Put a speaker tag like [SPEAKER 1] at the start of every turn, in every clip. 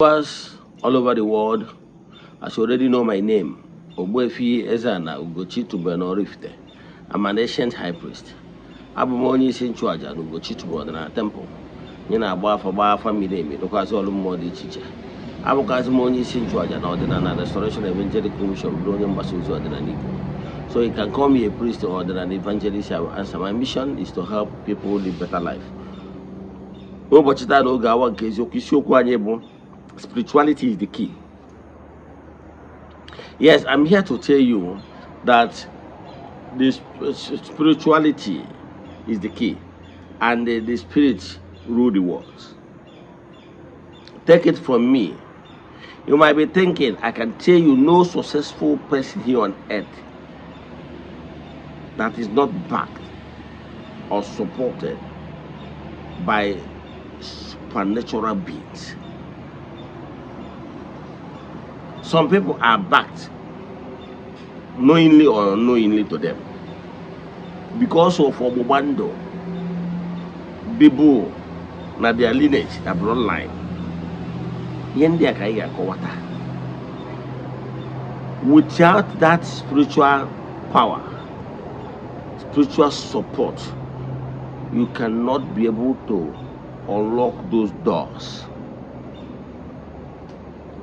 [SPEAKER 1] Was all over the world, as you already know my name, Ogbuefi Ezeana, ugochitubelu Oraifite. I'm an ancient high priest. Abụ m onye isi nchụaja na ugochitubelu na temple. Nye na-agba afa miri emi dịkwazị ọrụ mmụọ dị iche iche. Abụkwazị m onye isi nchụaja na ọdịnala Restoration Evangelical Mission bụrụ onye mgbasa ozi ọdịnala Igbo. So you can call me a priest or an evangelist. I will answer. My mission is to help people live better life. Ụbọchị taa n'oge awa nke eziokwu isiokwu anyị bụ spirituality is the key. Yes, I'm here to tell you that this spirituality is the key, and the spirits rule the world. Take it from me. You might be thinking, I can tell you no successful person here on earth that is not backed or supported by supernatural beings. Some people are backed knowingly or unknowingly to them because of Obubando, Bibu, na their lineage, their bloodline. Without that spiritual power, spiritual support, you cannot be able to unlock those doors.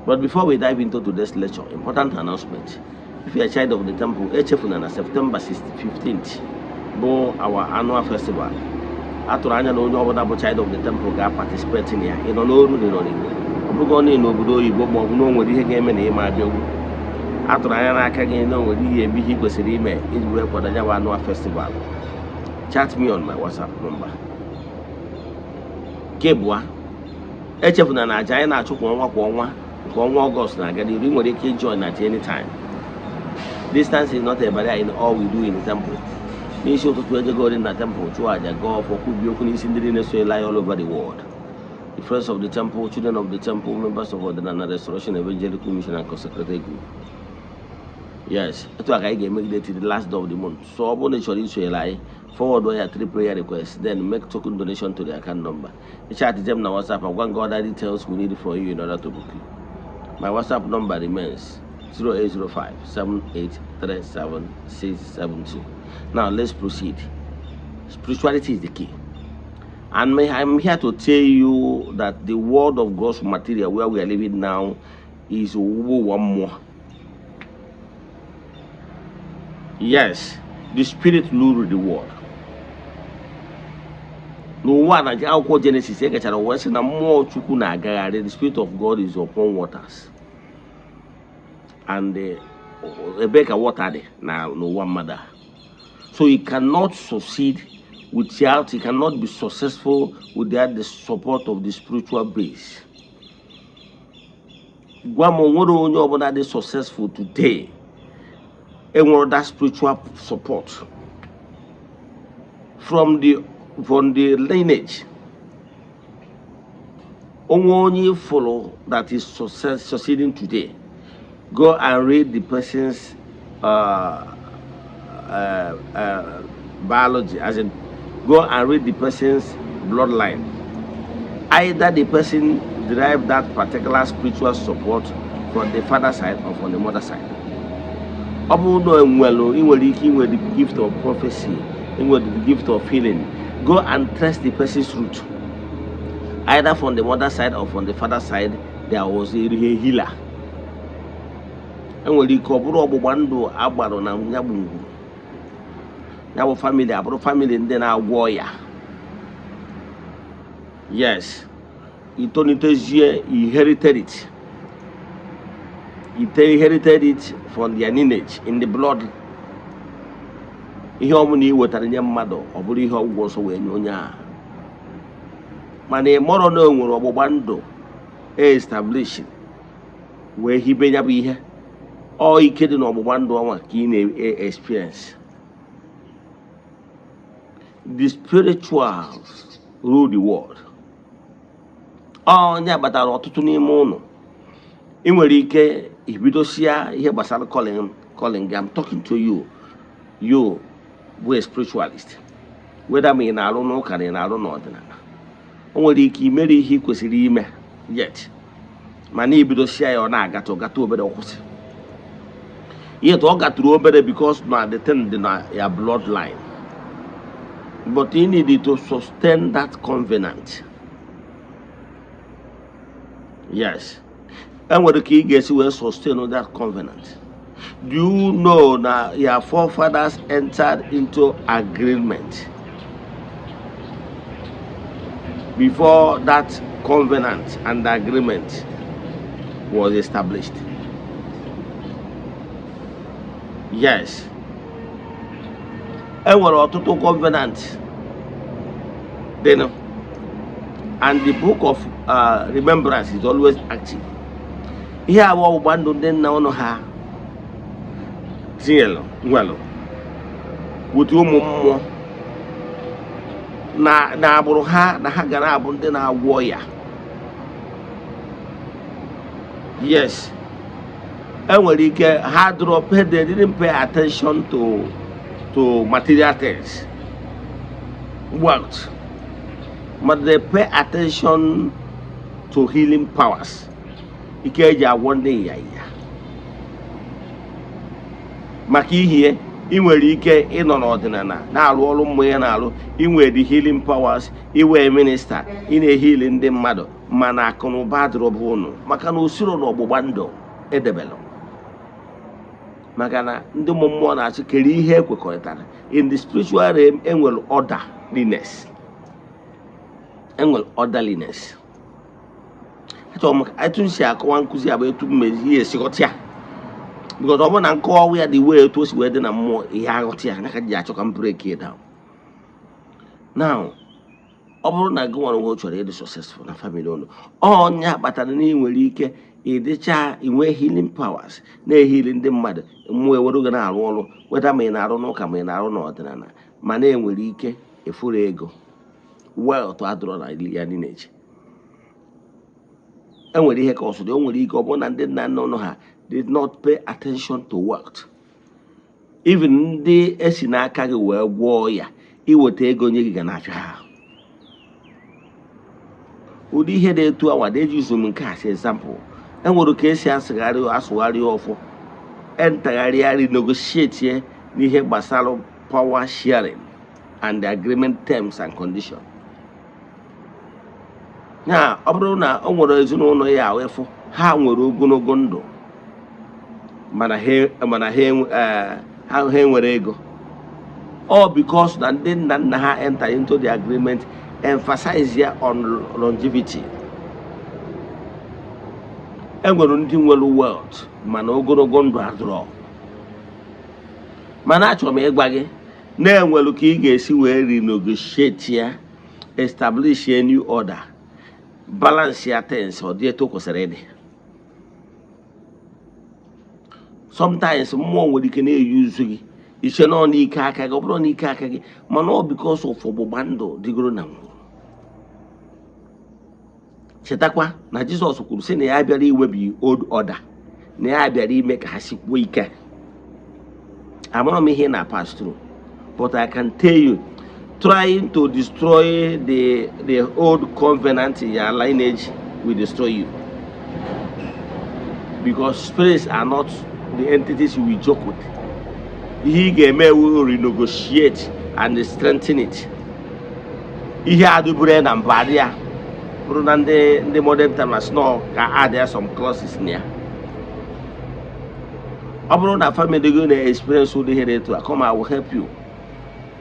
[SPEAKER 1] But before we dive into today's lecture, important announcement. If you are a child of the temple, Eze-Ana September 15th, our annual festival. Aturanya no onye child of the temple ga participate in here. You know no ru no Igbo. Obugo ni no obodo Igbo ma no nwere ihe ga-eme na ịma abịa ugwu. Aturanya n'aka gị no nwere ihe ebe ihe kwesịrị ime iji wee kwado ya annual festival. Chat me on my WhatsApp number. Kebua Eze-Ana na aja anyị na-achụ kwa ọnwa from August na get you nwere ike join at any time. Distance is not a barrier in all we do in the temple. N'isi ụtụtụ eje go in the temple chụọ aja go for kwubi okwu n'isi ndị na-eso lie all over the world. The friends of the temple, children of the temple, members of the Restoration Evangelical Mission and Consecrated Group. Yes, etu aka anyị ga-eme it the last day of the month. So ọ bụrụ na ị chọrọ iso lie, forward your 3 prayer requests, then make token donation to the account number. Chat them na WhatsApp and one other details we need for you in order to book you. My WhatsApp number remains 0805 7837672. Now let's proceed. Spirituality is the key. And I'm here to tell you that the world of God's material where we are living now is one more. Yes, the spirit rule the world. No one at our Genesis, the spirit of God is upon waters. And Rebecca water now no one mother. So he cannot succeed without, he cannot be successful without the support of the spiritual base. Guamo is successful today. And that spiritual support from the lineage. Only follow that is succeeding today. Go and read the person's biology, as in go and read the person's bloodline. Either the person derived that particular spiritual support from the father side or from the mother side. With the gift of prophecy, with the gift of healing, go and test the person's root. Either from the mother side or from the father side, there was a healer. And when the Obubando Abaro na Nyabungu, Nyabu family, Abro family, and then our warrior. Yes, he inherited it. He inherited it from their lineage in the blood. Ihe ọmụna iwetara mmadụ ọ bụrụ ihe ọgwụgwọ nsọ wee nye onye a. Mana ịmọrọ na onwere ọgbụgba ndụ establish wee hibe ya bụ ihe. Ọ ike dị na ọgbụgba ndụ ọnwa ka ị na-experience. The spirituals rule the world. Onye abatara ọtụtụ n'ime ụnụ. Ị nwere ike ibidosia ihe gbasara calling. I'm talking to you who are a spiritualist, whether me na arụ n'ụka na arụ n'ọdịnala. O nwere ike imere ihe kwesịrị ime yet mana ibido sia ya ọ na-agata ọgata obere ọkwụsị yet ọ gatụrụ obere because na the thing dị na ya bloodline, but you need to sustain that covenant. Yes, enwere ka ị ga-esi wee sustain that covenant. Do you know that your forefathers entered into agreement before that covenant and agreement was established? Yes. Enwere ọtụtụ covenant then, and the book of remembrance is always active. Ihe abụọ ọgbụgba ndụ ndị nna ụnụ ha tinyelụ nwelụ wute ụmụ mmụọ na agbụrụ ha na ha gara abụ ndị na-agwọ ya. Yes, enwere ike ha they didn't pay attention to material things, wealth, but they pay attention to healing powers. Ike eji agwọ ndị ya maka ihe ị nwere ike ịnọ n'ọdịnala na-arụ ọrụ mmụọ ya na-arụ, inwe the healing powers, iwe minista, ị na-ehili ndị mmadụ, mana akụ na ụba adịrọbụ ụnụ maka na usoro n'ọgbụgba ndụ edebelụ. Maka na ndị mmụọ na-achị kere ihe ekwekọrịtara. In the spiritual realm enwere orderliness. Enwere orderliness. Achọrọ m etu nsi akọwa nkụzi abụ etu mmezi ihe esighọta ya. Because ọ bụ na nkọwa ya dị wee etu o si wee dị na mmụọ ihe aghọta ya naka ji achọ ka m break it down. Now, ọ bụrụ na gị nwere nwe chọrọ ịdị successful na family unu, ọnya kpatara na ị nwere ike ịdịcha inwe healing powers na-ehili ndị mmadụ, mmụọ ewere oge na-arụ ọrụ, weta ma ị na-arụ n'ụka ma ị na-arụ n'ọdịnala, ma na-enwere ike efuru ego wealth adọrọ na ya lineage. Enwere ihe ka ọsụdị, o nwere ike ọ bụrụ na ndị nna nna ụnụ ha did not pay attention to wealth. Even ndị esi n'aka gị wee gwọọ ya, iweta ego nye gị ga na-afịa ha. Ụdị ihe dị etu awa dị eji zoom nke as example. Enwere ka esi asụgharị ọfụ, entagharịarị negotiate n'ihe gbasara power sharing and the agreement terms and conditions. Ya ọ bụrụ na o nwere ezinụlọ ya awefụ ha nwere ogologo ndụ mana ha nwere ego, all because na ndị nna nna ha enter into the agreement emphasize ya on longevity. Enwere ndị nwere wealth mana ogologo ndụ adịrọ. Mana achọrọ m ịgwa gị na-enwelu ka ị ga-esi wee renegotiate ya, establish a new order, balance ya things ọ dị etu o kwesịrị ịdị. Sometimes mmụọ nwere ike na-eyuzu gị iche nọ n'ike aka gị, ọ bụrụ n'ike aka gị, mana ọ because of ọgbụgba ndụ dịgoro na nwụrụ. Chetakwa na Jizọs kwuru sị na ya bịara iwebi old order, na ya bịara ime ka ha sikwuo ike. Amara m ihe na pass through, but I can tell you, trying to destroy the old covenant in your lineage will destroy you. Because spirits are not the entities you will joke with. He will renegotiate and strengthen it. He had to bring and barrier. The modern time as no can add there some clauses near. Abroad that family going to experience who they had to come, I will help you.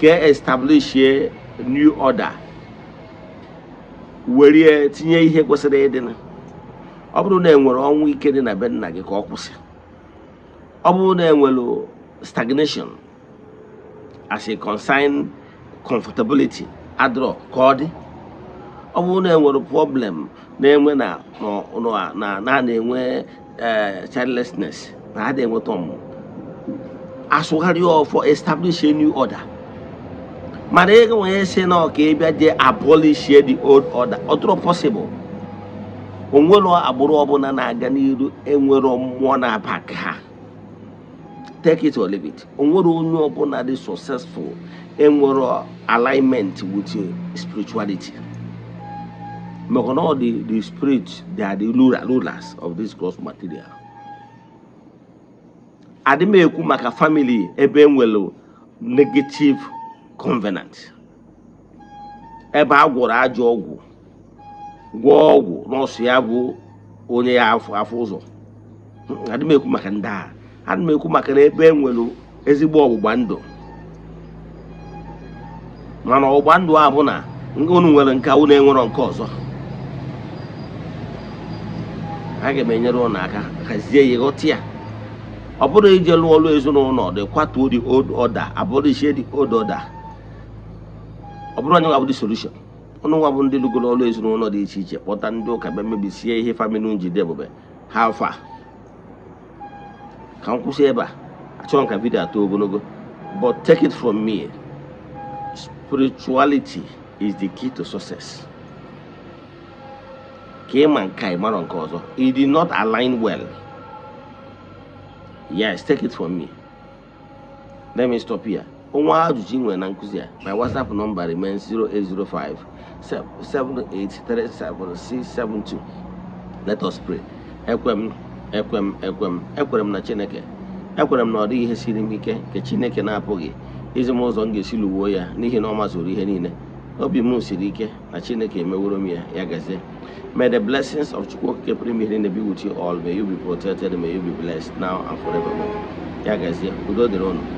[SPEAKER 1] Can establish a new order. Where you tinye ihe kwesịrị ịdị na. Ọ bụrụ na enwere ọnwụ ike dị na be nna gị ka ọ kwụsị. Ọ bụrụ na enwere stagnation as a consign comfortability adrọ ka ọ dị. Ọ bụrụ na enwere problem na-enwe na-enwe childlessness na ha na-enwe tom asụgharị for establish a new order. Mana ego nwere say na ka ị bịa je abolish the old order. Otro possible. Onwere agbụrụ ọbụla na-aga n'iru enwere mmụọ na-aba ha. Take it or leave it. Onwere onye ọbụla dị successful enwere alignment with spirituality. all the spirits, they are the rulers of this gross material. Adimeku maka family ebe nwelo negative covenant. Ebe agworo ajọ ọgwụ gwọ ọgwụ n'ọsụ ya bụ onye ya afọ ụzọ. Adimeku maka ndị a. Adimeku maka na ebe nwelo ezigbo ọgbụgba ndụ. Mana ọgbụgba ndụ a bụ na unu nwere nke unu enwero nke ọzọ. A ga-enyere unu aka hazie ya ghọta ya. Ọ bụrụ ije lụọ ọlụ ezinụlọ dị kwatuo the old order, abụrụ ichie the old order. Ọ bụrụ onye nwabụ the solution. Ọnụ nwabụ ndị lụgoro ọlụ ezinụlọ dị iche iche kpọta ndị ụka bịa mebisie ihe famili njide ebube ha afa. Ka m kwụsị ebe a, achọrọ m ka vidio atọ ogologo, but take it from me, spirituality is the key to success. Ka ịma nke a ịmara nke ọzọ, it did not align well. Yes, take it from me. Let me stop here. My WhatsApp number remains 0805 7837672. Let us pray. Ekwem na Chineke. Ekwem na ọ dị ihe siri m ike nke Chineke na-apụghị izi m ụzọ m ga-esi lụwo ya n'ihi na ọ mazuru ihe niile. Obi m siri ike na Chineke emeworo m ya, ya gazie. May the blessings of Chukwu be with you all. May you be protected. May you be blessed now and forevermore. Ya gazie. Udo dịrị unu.